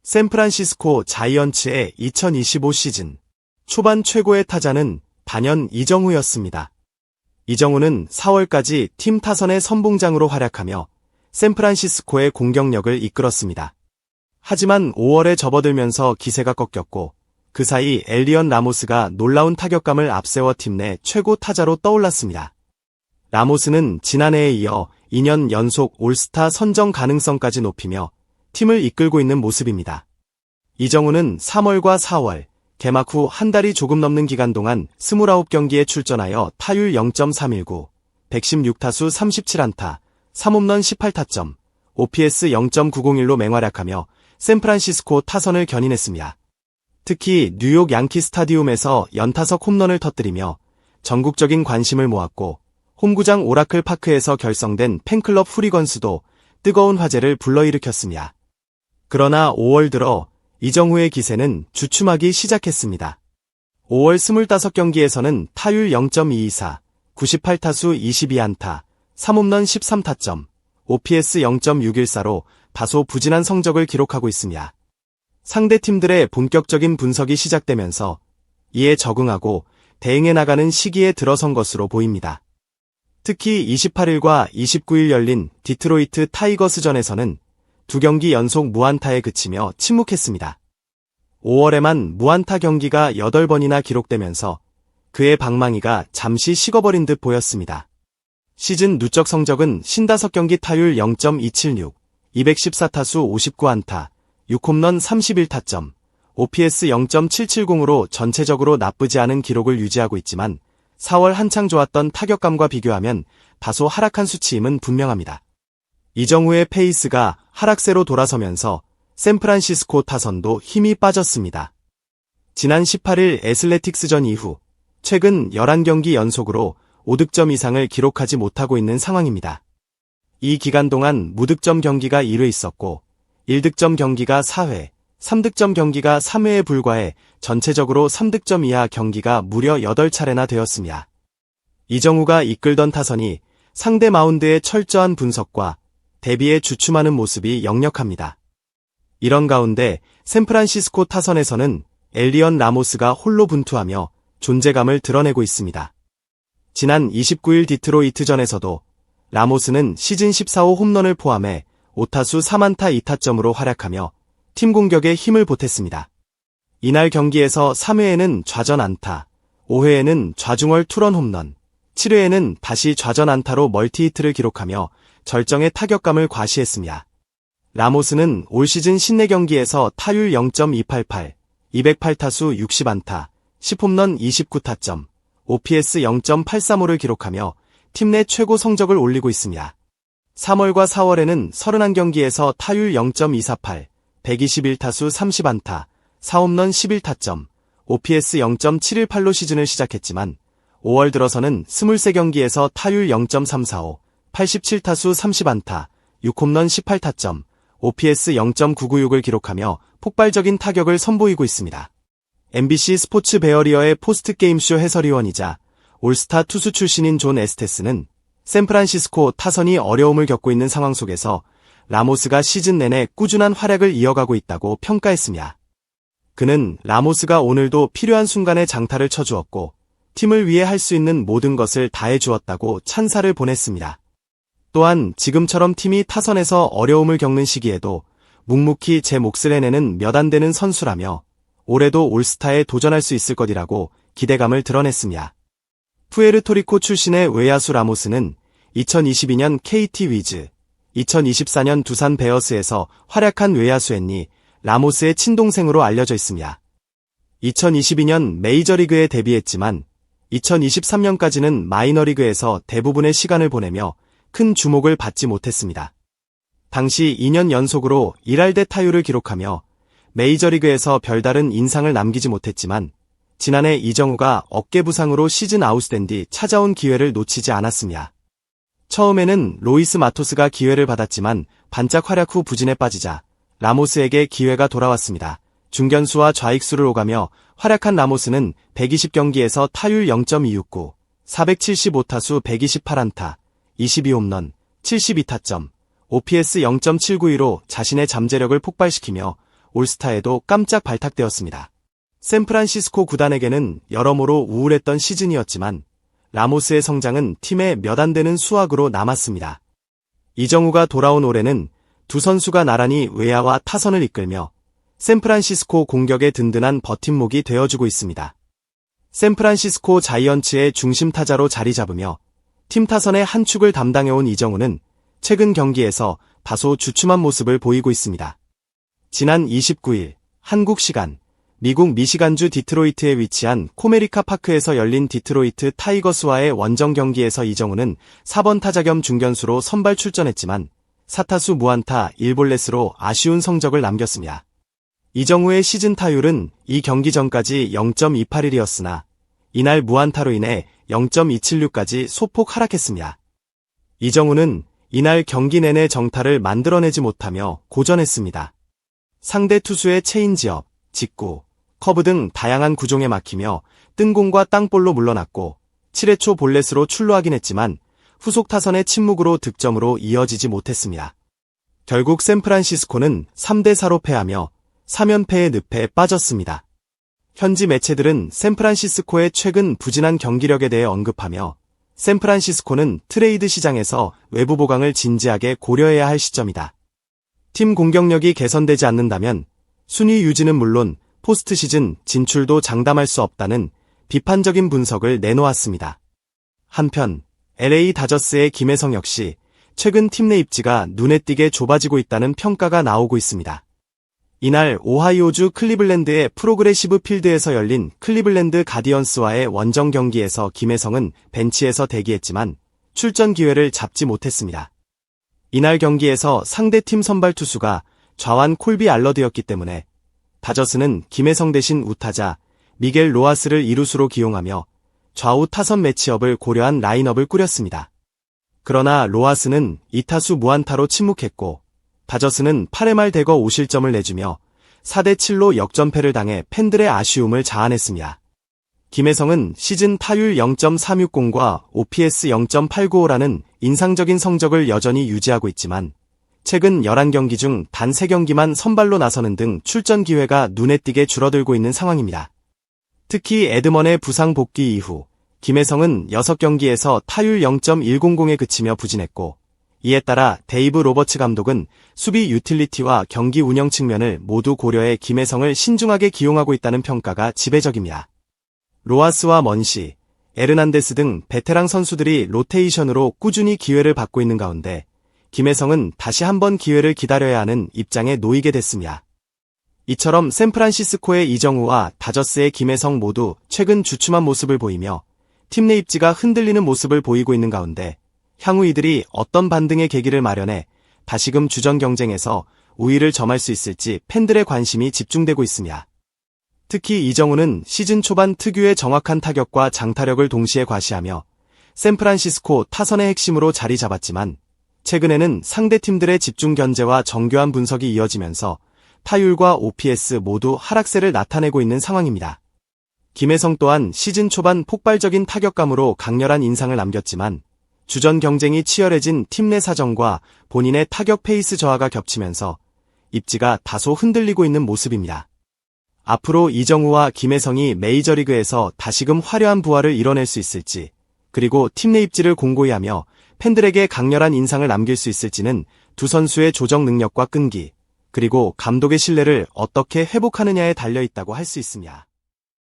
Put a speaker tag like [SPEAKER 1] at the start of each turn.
[SPEAKER 1] 샌프란시스코 자이언츠의 2025 시즌 초반 최고의 타자는 단연 이정후였습니다. 이정후는 4월까지 팀 타선의 선봉장으로 활약하며 샌프란시스코의 공격력을 이끌었습니다. 하지만 5월에 접어들면서 기세가 꺾였고 그 사이 엘리언 라모스가 놀라운 타격감을 앞세워 팀 내 최고 타자로 떠올랐습니다. 라모스는 지난해에 이어 2년 연속 올스타 선정 가능성까지 높이며 팀을 이끌고 있는 모습입니다. 이정후는 3월과 4월, 개막 후 한 달이 조금 넘는 기간 동안 29경기에 출전하여 타율 0.319, 116타수 37안타, 3홈런 18타점, OPS 0.901로 맹활약하며 샌프란시스코 타선을 견인했습니다. 특히 뉴욕 양키 스타디움에서 연타석 홈런을 터뜨리며 전국적인 관심을 모았고 홈구장 오라클 파크에서 결성된 팬클럽 후리건수도 뜨거운 화제를 불러일으켰습니다. 그러나 5월 들어 이정후의 기세는 주춤하기 시작했습니다. 5월 25경기에서는 타율 0.224, 98타수 22안타, 3홈런 13타점, OPS 0.614로 다소 부진한 성적을 기록하고 있습니다. 상대 팀들의 본격적인 분석이 시작되면서 이에 적응하고 대응해 나가는 시기에 들어선 것으로 보입니다. 특히 28일과 29일 열린 디트로이트 타이거스전에서는 2경기 연속 무안타에 그치며 침묵했습니다. 5월에만 무안타 경기가 8번이나 기록되면서 그의 방망이가 잠시 식어버린 듯 보였습니다. 시즌 누적 성적은 55경기 타율 0.276, 214타수 59안타, 6홈런 31타점, OPS 0.770으로 전체적으로 나쁘지 않은 기록을 유지하고 있지만 4월 한창 좋았던 타격감과 비교하면 다소 하락한 수치임은 분명합니다. 이정후의 페이스가 하락세로 돌아서면서 샌프란시스코 타선도 힘이 빠졌습니다. 지난 18일 애슬레틱스전 이후 최근 11경기 연속으로 5득점 이상을 기록하지 못하고 있는 상황입니다. 이 기간 동안 무득점 경기가 1회 있었고 1득점 경기가 4회, 3득점 경기가 3회에 불과해 전체적으로 3득점 이하 경기가 무려 8차례나 되었습니다. 이정후가 이끌던 타선이 상대 마운드의 철저한 분석과 대비에 주춤하는 모습이 역력합니다. 이런 가운데 샌프란시스코 타선에서는 엘리언 라모스가 홀로 분투하며 존재감을 드러내고 있습니다. 지난 29일 디트로이트전에서도 라모스는 시즌 14호 홈런을 포함해 5타수 3안타 2타점으로 활약하며 팀 공격에 힘을 보탰습니다. 이날 경기에서 3회에는 좌전 안타, 5회에는 좌중월 투런 홈런, 7회에는 다시 좌전 안타로 멀티히트를 기록하며 절정의 타격감을 과시했습니다. 라모스는 올 시즌 54경기에서 타율 0.288, 208타수 60안타, 10홈런 29타점, OPS 0.835를 기록하며 팀 내 최고 성적을 올리고 있습니다. 3월과 4월에는 31경기에서 타율 0.248, 121타수 30안타, 4홈런 11타점, OPS 0.718로 시즌을 시작했지만 5월 들어서는 23경기에서 타율 0.345, 87타수 30안타, 6홈런 18타점, OPS 0.996을 기록하며 폭발적인 타격을 선보이고 있습니다. MBC 스포츠 베어리어의 포스트게임쇼 해설위원이자 올스타 투수 출신인 존 에스테스는 샌프란시스코 타선이 어려움을 겪고 있는 상황 속에서 라모스가 시즌 내내 꾸준한 활약을 이어가고 있다고 평가했습니다. 그는 라모스가 오늘도 필요한 순간에 장타를 쳐주었고 팀을 위해 할 수 있는 모든 것을 다해주었다고 찬사를 보냈습니다. 또한 지금처럼 팀이 타선에서 어려움을 겪는 시기에도 묵묵히 제 몫을 해내는 몇 안 되는 선수라며 올해도 올스타에 도전할 수 있을 것이라고 기대감을 드러냈습니다. 푸에르토리코 출신의 외야수 라모스는 2022년 KT 위즈, 2024년 두산 베어스에서 활약한 외야수였니 라모스의 친동생으로 알려져 있습니다. 2022년 메이저리그에 데뷔했지만 2023년까지는 마이너리그에서 대부분의 시간을 보내며 큰 주목을 받지 못했습니다. 당시 2년 연속으로 1할대 타율을 기록하며 메이저리그에서 별다른 인상을 남기지 못했지만 지난해 이정후가 어깨 부상으로 시즌 아웃된 뒤 찾아온 기회를 놓치지 않았습니다. 처음에는 로이스 마토스가 기회를 받았지만 반짝 활약 후 부진에 빠지자 라모스에게 기회가 돌아왔습니다. 중견수와 좌익수를 오가며 활약한 라모스는 120경기에서 타율 0.269, 475타수 128안타, 22홈런, 72타점, OPS 0.792로 자신의 잠재력을 폭발시키며 올스타에도 깜짝 발탁되었습니다. 샌프란시스코 구단에게는 여러모로 우울했던 시즌이었지만 라모스의 성장은 팀의 몇 안 되는 수확으로 남았습니다. 이정우가 돌아온 올해는 두 선수가 나란히 외야와 타선을 이끌며 샌프란시스코 공격의 든든한 버팀목이 되어주고 있습니다. 샌프란시스코 자이언츠의 중심 타자로 자리 잡으며 팀 타선의 한 축을 담당해온 이정우는 최근 경기에서 다소 주춤한 모습을 보이고 있습니다. 지난 29일 한국 시간 미국 미시간주 디트로이트에 위치한 코메리카 파크에서 열린 디트로이트 타이거스와의 원정 경기에서 이정우는 4번 타자 겸 중견수로 선발 출전했지만 4타수 무안타 1볼넷으로 아쉬운 성적을 남겼습니다. 이정우의 시즌 타율은 이 경기 전까지 0.281이었으나 이날 무안타로 인해 0.276까지 소폭 하락했습니다. 이정우는 이날 경기 내내 정타를 만들어내지 못하며 고전했습니다. 상대 투수의 체인지업, 직구, 커브 등 다양한 구종에 막히며 뜬공과 땅볼로 물러났고 7회 초 볼넷으로 출루하긴 했지만 후속 타선의 침묵으로 득점으로 이어지지 못했습니다. 결국 샌프란시스코는 3대4로 패하며 3연패의 늪에 빠졌습니다. 현지 매체들은 샌프란시스코의 최근 부진한 경기력에 대해 언급하며 샌프란시스코는 트레이드 시장에서 외부 보강을 진지하게 고려해야 할 시점이다. 팀 공격력이 개선되지 않는다면 순위 유지는 물론 포스트 시즌 진출도 장담할 수 없다는 비판적인 분석을 내놓았습니다. 한편 LA 다저스의 김혜성 역시 최근 팀 내 입지가 눈에 띄게 좁아지고 있다는 평가가 나오고 있습니다. 이날 오하이오주 클리블랜드의 프로그레시브 필드에서 열린 클리블랜드 가디언스와의 원정 경기에서 김혜성은 벤치에서 대기했지만 출전 기회를 잡지 못했습니다. 이날 경기에서 상대팀 선발 투수가 좌완 콜비 알러드였기 때문에 다저스는 김혜성 대신 우타자 미겔 로하스를 이루수로 기용하며 좌우 타선 매치업을 고려한 라인업을 꾸렸습니다. 그러나 로하스는 2타수 무안타로 침묵했고 다저스는 8회 말 대거 5실점을 내주며 4대7로 역전패를 당해 팬들의 아쉬움을 자아냈습니다. 김혜성은 시즌 타율 0.360과 OPS 0.895라는 인상적인 성적을 여전히 유지하고 있지만 최근 11경기 중 단 3경기만 선발로 나서는 등 출전 기회가 눈에 띄게 줄어들고 있는 상황입니다. 특히 에드먼의 부상 복귀 이후 김혜성은 6경기에서 타율 0.100에 그치며 부진했고 이에 따라 데이브 로버츠 감독은 수비 유틸리티와 경기 운영 측면을 모두 고려해 김혜성을 신중하게 기용하고 있다는 평가가 지배적입니다. 로하스와 먼시, 에르난데스 등 베테랑 선수들이 로테이션으로 꾸준히 기회를 받고 있는 가운데 김혜성은 다시 한번 기회를 기다려야 하는 입장에 놓이게 됐습니다. 이처럼 샌프란시스코의 이정우와 다저스의 김혜성 모두 최근 주춤한 모습을 보이며 팀 내 입지가 흔들리는 모습을 보이고 있는 가운데 향후 이들이 어떤 반등의 계기를 마련해 다시금 주전 경쟁에서 우위를 점할 수 있을지 팬들의 관심이 집중되고 있습니다. 특히 이정우는 시즌 초반 특유의 정확한 타격과 장타력을 동시에 과시하며 샌프란시스코 타선의 핵심으로 자리 잡았지만 최근에는 상대팀들의 집중 견제와 정교한 분석이 이어지면서 타율과 OPS 모두 하락세를 나타내고 있는 상황입니다. 김혜성 또한 시즌 초반 폭발적인 타격감으로 강렬한 인상을 남겼지만 주전 경쟁이 치열해진 팀 내 사정과 본인의 타격 페이스 저하가 겹치면서 입지가 다소 흔들리고 있는 모습입니다. 앞으로 이정우와 김혜성이 메이저리그에서 다시금 화려한 부활을 이뤄낼 수 있을지, 그리고 팀 내 입지를 공고히 하며 팬들에게 강렬한 인상을 남길 수 있을지는 두 선수의 조정 능력과 끈기, 그리고 감독의 신뢰를 어떻게 회복하느냐에 달려있다고 할 수 있습니다.